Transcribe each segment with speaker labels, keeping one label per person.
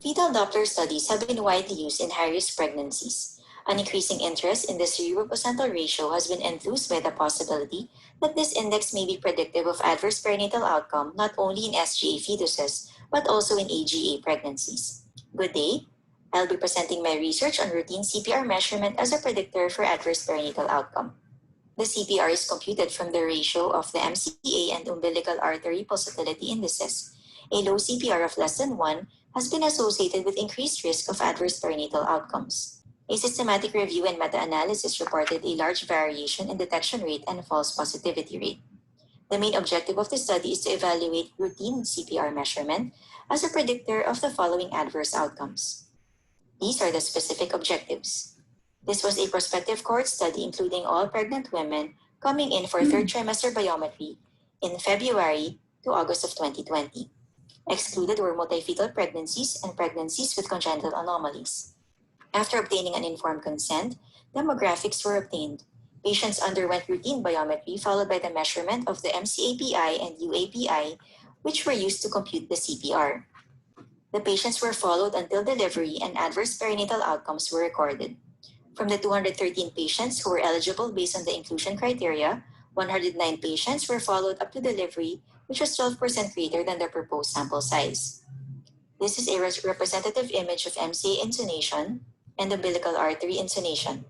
Speaker 1: Fetal Doppler studies have been widely used in high-risk pregnancies. An increasing interest in the cerebroplacental ratio has been enthused by the possibility that this index may be predictive of adverse perinatal outcome not only in SGA fetuses, but also in AGA pregnancies. Good day. I'll be presenting my research on routine CPR measurement as a predictor for adverse perinatal outcome. The CPR is computed from the ratio of the MCA and umbilical artery pulsatility indices. A low CPR of less than 1 has been associated with increased risk of adverse perinatal outcomes. A systematic review and meta-analysis reported a large variation in detection rate and false positivity rate. The main objective of the study is to evaluate routine CPR measurement as a predictor of the following adverse outcomes. These are the specific objectives. This was a prospective cohort study including all pregnant women coming in for third trimester biometry in February to August of 2020. Excluded were multifetal pregnancies and pregnancies with congenital anomalies. After obtaining an informed consent, demographics were obtained. Patients underwent routine biometry followed by the measurement of the MCAPI and UAPI, which were used to compute the CPR. The patients were followed until delivery and adverse perinatal outcomes were recorded. From the 213 patients who were eligible based on the inclusion criteria, 109 patients were followed up to delivery, which was 12% greater than the proposed sample size. This is a representative image of MCA intonation and umbilical artery intonation.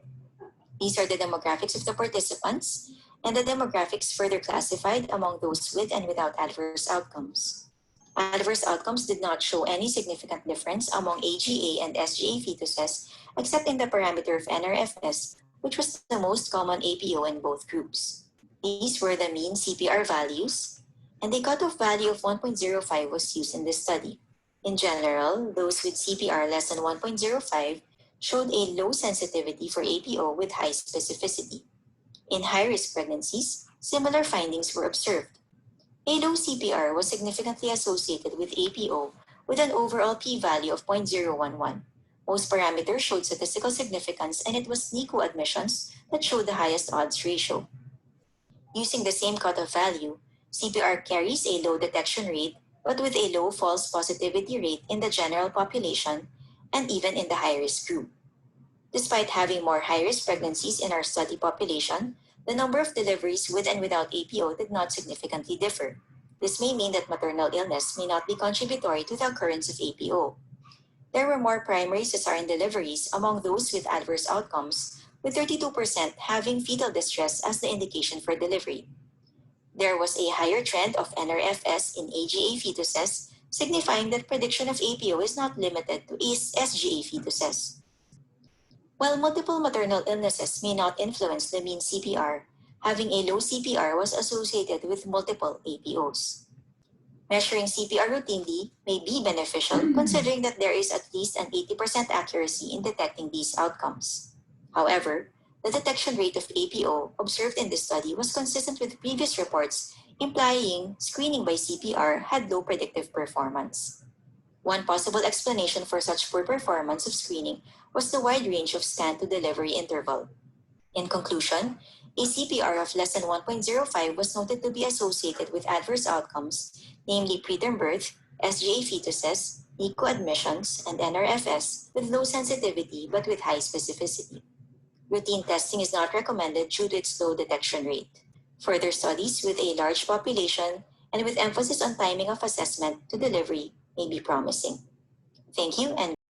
Speaker 1: These are the demographics of the participants, and the demographics further classified among those with and without adverse outcomes. Adverse outcomes did not show any significant difference among AGA and SGA fetuses, except in the parameter of NRFS, which was the most common APO in both groups. These were the mean CPR values, and a cutoff value of 1.05 was used in this study. In general, those with CPR less than 1.05 showed a low sensitivity for APO with high specificity. In high-risk pregnancies, similar findings were observed. A low CPR was significantly associated with APO with an overall p-value of 0.011. Most parameters showed statistical significance, and it was NICU admissions that showed the highest odds ratio. Using the same cutoff value, CPR carries a low detection rate but with a low false positivity rate in the general population and even in the high-risk group. Despite having more high-risk pregnancies in our study population, the number of deliveries with and without APO did not significantly differ. This may mean that maternal illness may not be contributory to the occurrence of APO. There were more primary cesarean deliveries among those with adverse outcomes, with 32% having fetal distress as the indication for delivery. There was a higher trend of NRFS in AGA fetuses, signifying that prediction of APO is not limited to SGA fetuses. While multiple maternal illnesses may not influence the mean CPR, having a low CPR was associated with multiple APOs. Measuring CPR routinely may be beneficial considering that there is at least an 80% accuracy in detecting these outcomes. However, the detection rate of APO observed in this study was consistent with previous reports, implying screening by CPR had low predictive performance. One possible explanation for such poor performance of screening was the wide range of scan to delivery interval. In conclusion, a CPR of less than 1.05 was noted to be associated with adverse outcomes, namely preterm birth, SGA fetuses, NICU admissions, and NRFS with low sensitivity but with high specificity. Routine testing is not recommended due to its low detection rate. Further studies with a large population and with emphasis on timing of assessment to delivery may be promising. Thank you, and